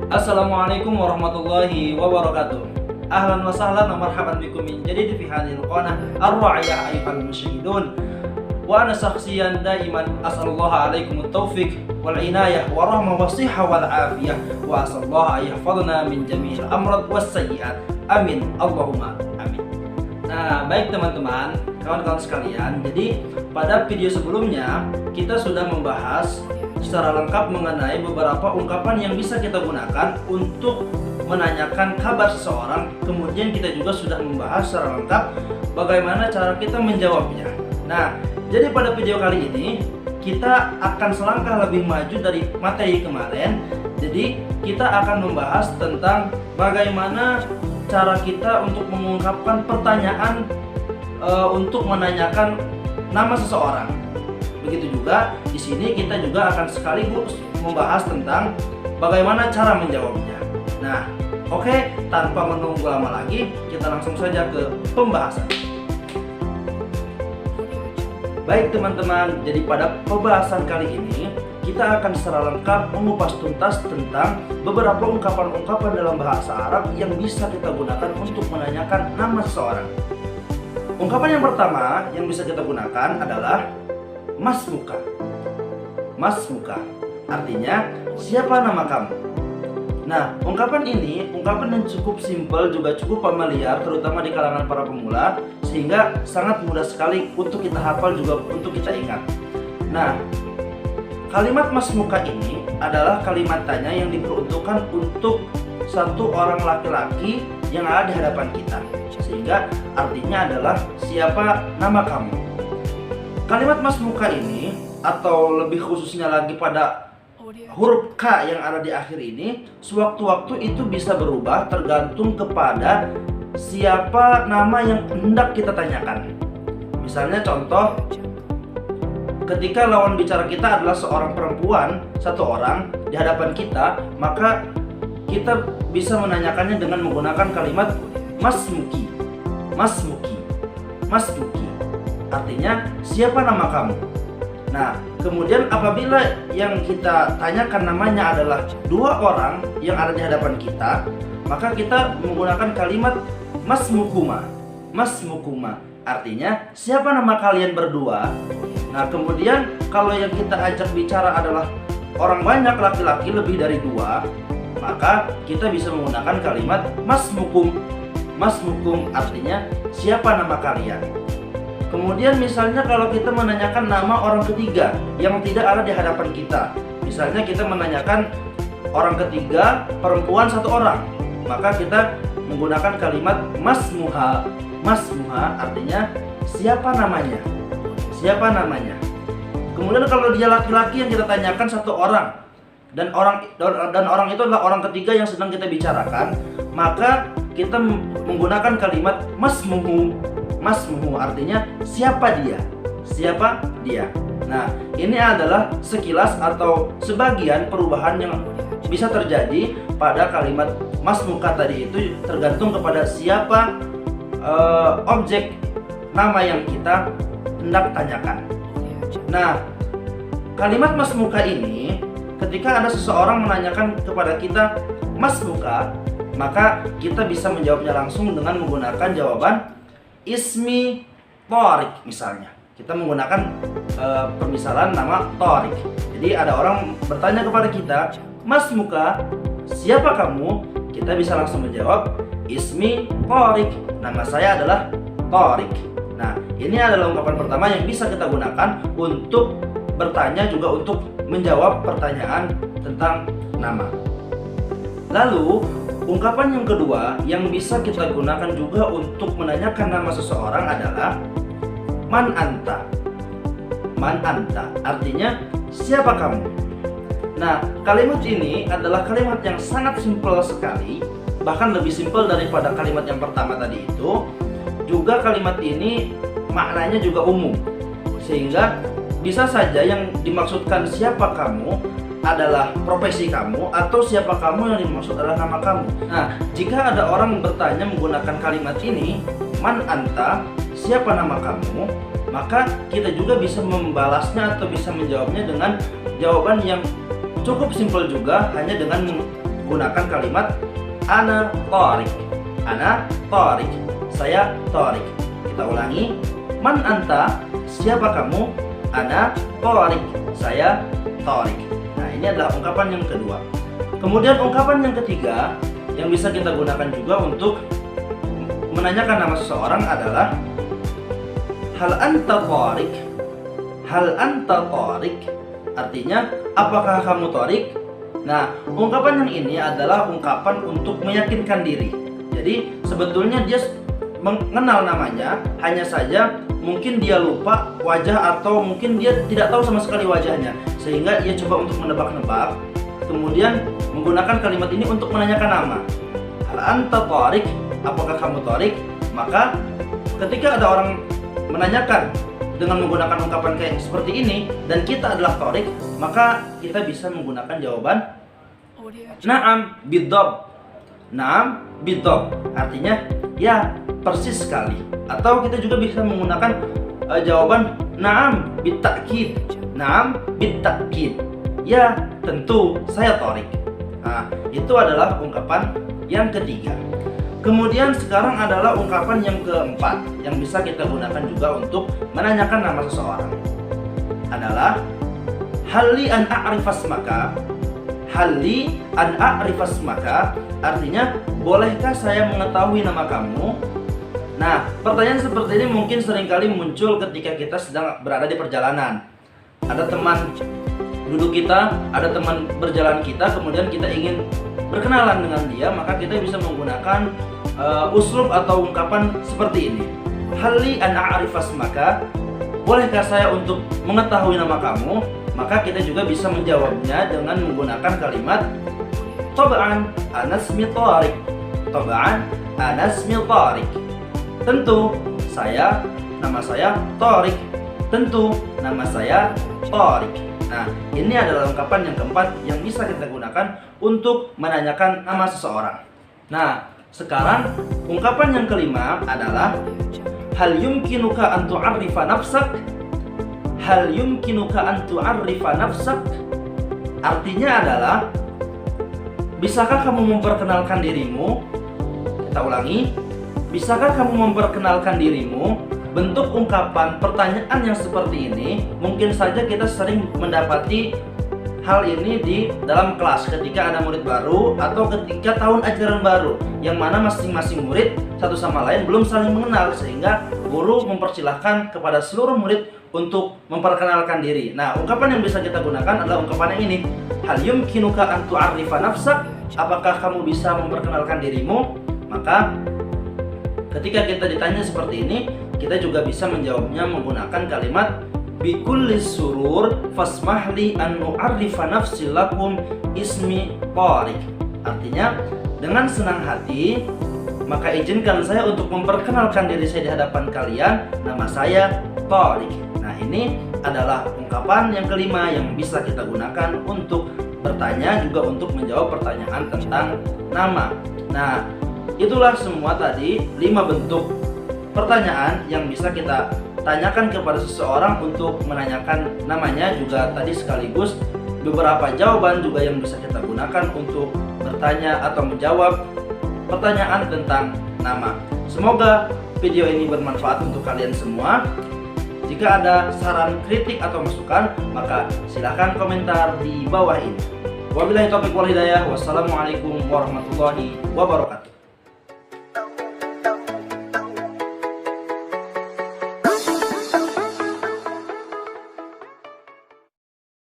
Assalamualaikum warahmatullahi wabarakatuh. Ahlan wa sahlan wa marhaban bikum min jadid fi hadhil qanah ar-ra'iyah ayyuhal musyahidun. Wa ana shakhsiyan daiman as'alullaha alaikum at-taufiq wal inayah wa rahmah wa shihha wal afiyah wa asallahu ayyahfadna min jami'il amrad was sayyi'at. Amin. Allahumma amin. Nah, baik teman-teman, kawan-kawan sekalian. Jadi, pada video sebelumnya kita sudah membahas secara lengkap mengenai beberapa ungkapan yang bisa kita gunakan untuk menanyakan kabar seseorang. Kemudian kita juga sudah membahas secara lengkap bagaimana cara kita menjawabnya. Nah, jadi pada video kali ini kita akan selangkah lebih maju dari materi kemarin. Jadi kita akan membahas tentang bagaimana cara kita untuk mengungkapkan pertanyaan untuk menanyakan nama seseorang. Begitu juga di sini kita juga akan sekaligus membahas tentang bagaimana cara menjawabnya. Nah, oke, tanpa menunggu lama lagi, kita langsung saja ke pembahasan. Baik teman-teman, jadi pada pembahasan kali ini kita akan secara lengkap mengupas tuntas tentang beberapa ungkapan-ungkapan dalam bahasa Arab yang bisa kita gunakan untuk menanyakan nama seseorang. Ungkapan yang pertama yang bisa kita gunakan adalah Mas muka. Mas muka artinya siapa nama kamu. Nah, ungkapan ini ungkapan yang cukup simpel, juga cukup familiar terutama di kalangan para pemula, sehingga sangat mudah sekali untuk kita hafal, juga untuk kita ingat. Nah, kalimat mas muka ini adalah kalimat tanya yang diperuntukkan untuk satu orang laki-laki yang ada di hadapan kita, sehingga artinya adalah siapa nama kamu. Kalimat mas muka ini, atau lebih khususnya lagi pada huruf K yang ada di akhir ini, sewaktu-waktu itu bisa berubah tergantung kepada siapa nama yang hendak kita tanyakan. Misalnya contoh, ketika lawan bicara kita adalah seorang perempuan, satu orang di hadapan kita, maka kita bisa menanyakannya dengan menggunakan kalimat mas muki. Mas muki. Mas muki artinya siapa nama kamu. Nah, kemudian apabila yang kita tanyakan namanya adalah dua orang yang ada di hadapan kita, maka kita menggunakan kalimat mas mukuma. Mas mukuma artinya siapa nama kalian berdua. Nah, kemudian kalau yang kita ajak bicara adalah orang banyak, laki-laki lebih dari dua, maka kita bisa menggunakan kalimat mas mukum. Mas mukum artinya siapa nama kalian. Kemudian misalnya kalau kita menanyakan nama orang ketiga yang tidak ada di hadapan kita, misalnya kita menanyakan orang ketiga perempuan satu orang, maka kita menggunakan kalimat mas muha. Mas muha artinya siapa namanya. Siapa namanya. Kemudian kalau dia laki-laki yang kita tanyakan satu orang, dan orang itu adalah orang ketiga yang sedang kita bicarakan, maka kita menggunakan kalimat mas muhu. Mas muhu artinya siapa dia. Siapa dia. Nah, ini adalah sekilas atau sebagian perubahan yang bisa terjadi pada kalimat mas muka tadi itu, tergantung kepada siapa objek nama yang kita hendak tanyakan. Nah, kalimat mas muka ini ketika ada seseorang menanyakan kepada kita mas muka, maka kita bisa menjawabnya langsung dengan menggunakan jawaban ismi Torik misalnya. Kita menggunakan permisalan nama Torik. Jadi ada orang bertanya kepada kita, mas muka, siapa kamu? Kita bisa langsung menjawab ismi Torik. Nama saya adalah Torik. Nah, ini adalah ungkapan pertama yang bisa kita gunakan untuk bertanya, juga untuk menjawab pertanyaan tentang nama. Lalu ungkapan yang kedua yang bisa kita gunakan juga untuk menanyakan nama seseorang adalah man anta. Man anta artinya siapa kamu. Nah, kalimat ini adalah kalimat yang sangat simpel sekali, bahkan lebih simpel daripada kalimat yang pertama tadi itu. Juga kalimat ini maknanya juga umum, sehingga bisa saja yang dimaksudkan siapa kamu adalah profesi kamu, atau siapa kamu yang dimaksud adalah nama kamu. Nah, jika ada orang bertanya menggunakan kalimat ini, man anta, siapa nama kamu, maka kita juga bisa membalasnya atau bisa menjawabnya dengan jawaban yang cukup simpel juga, hanya dengan gunakan kalimat ana Thariq. Ana Thariq. Saya Thariq. Kita ulangi. Man anta? Siapa kamu? Ana Thariq. Saya Thariq. Nah, ini adalah ungkapan yang kedua. Kemudian ungkapan yang ketiga yang bisa kita gunakan juga untuk menanyakan nama seseorang adalah hal anta Thariq. Hal anta Thariq artinya apakah kamu Thariq? Nah, ungkapan yang ini adalah ungkapan untuk meyakinkan diri. Jadi sebetulnya dia mengenal namanya, hanya saja mungkin dia lupa wajah atau mungkin dia tidak tahu sama sekali wajahnya, sehingga ia coba untuk menebak-nebak, kemudian menggunakan kalimat ini untuk menanyakan nama. Hal anta Thariq, apakah kamu Thariq? Maka ketika ada orang menanyakan dengan menggunakan ungkapan kayak seperti ini dan kita adalah Thariq, maka kita bisa menggunakan jawaban na'am bidhab. Na'am bidhab artinya ya persis sekali, atau kita juga bisa menggunakan jawaban na'am bitta'kid. Na'am bitta'kid, ya tentu saya Thariq. Nah, itu adalah ungkapan yang ketiga. Kemudian sekarang adalah ungkapan yang keempat yang bisa kita gunakan juga untuk menanyakan nama seseorang adalah halli an a'rifasmaka. Halli an a'rifasmaka artinya bolehkah saya mengetahui nama kamu? Nah, pertanyaan seperti ini mungkin seringkali muncul ketika kita sedang berada di perjalanan. Ada teman duduk kita, ada teman berjalan kita, kemudian kita ingin berkenalan dengan dia, maka kita bisa menggunakan uslub atau ungkapan seperti ini. Halli an a'rifasmaka, bolehkah saya untuk mengetahui nama kamu? Maka kita juga bisa menjawabnya dengan menggunakan kalimat Tab'an ana ismi Thariq. Tab'an ana ismi Thariq. Tentu nama saya Thariq. Tentu nama saya Thariq. Nah, ini adalah ungkapan yang keempat yang bisa kita gunakan untuk menanyakan nama seseorang. Nah, sekarang ungkapan yang kelima adalah hal yumkinuka an tu'arrifa nafsak. Hal yumkinuka an tu'arrifa nafsak artinya adalah bisakah kamu memperkenalkan dirimu? Kita ulangi. Bisakah kamu memperkenalkan dirimu? Bentuk ungkapan pertanyaan yang seperti ini mungkin saja kita sering mendapati hal ini di dalam kelas ketika ada murid baru atau ketika tahun ajaran baru yang mana masing-masing murid satu sama lain belum saling mengenal, sehingga guru mempersilahkan kepada seluruh murid untuk memperkenalkan diri. Nah, ungkapan yang bisa kita gunakan adalah ungkapan yang ini. Hal yumkinuka an tu'arrifa nafsak, apakah kamu bisa memperkenalkan dirimu? Maka ketika kita ditanya seperti ini, kita juga bisa menjawabnya menggunakan kalimat bikulli surur fasmahli an nu'arrifa nafsi lakum ismi Thariq. Artinya, dengan senang hati maka izinkan saya untuk memperkenalkan diri saya di hadapan kalian. Nama saya Thariq. Nah, ini adalah ungkapan yang kelima yang bisa kita gunakan untuk bertanya, juga untuk menjawab pertanyaan tentang nama. Nah, itulah semua tadi 5 bentuk pertanyaan yang bisa kita tanyakan kepada seseorang untuk menanyakan namanya, juga tadi sekaligus beberapa jawaban juga yang bisa kita gunakan untuk bertanya atau menjawab pertanyaan tentang nama. Semoga video ini bermanfaat untuk kalian semua. Jika ada saran, kritik atau masukan, maka silahkan komentar di bawah ini. Wabillahi taufiq wal hidayah. Wassalamualaikum warahmatullahi wabarakatuh.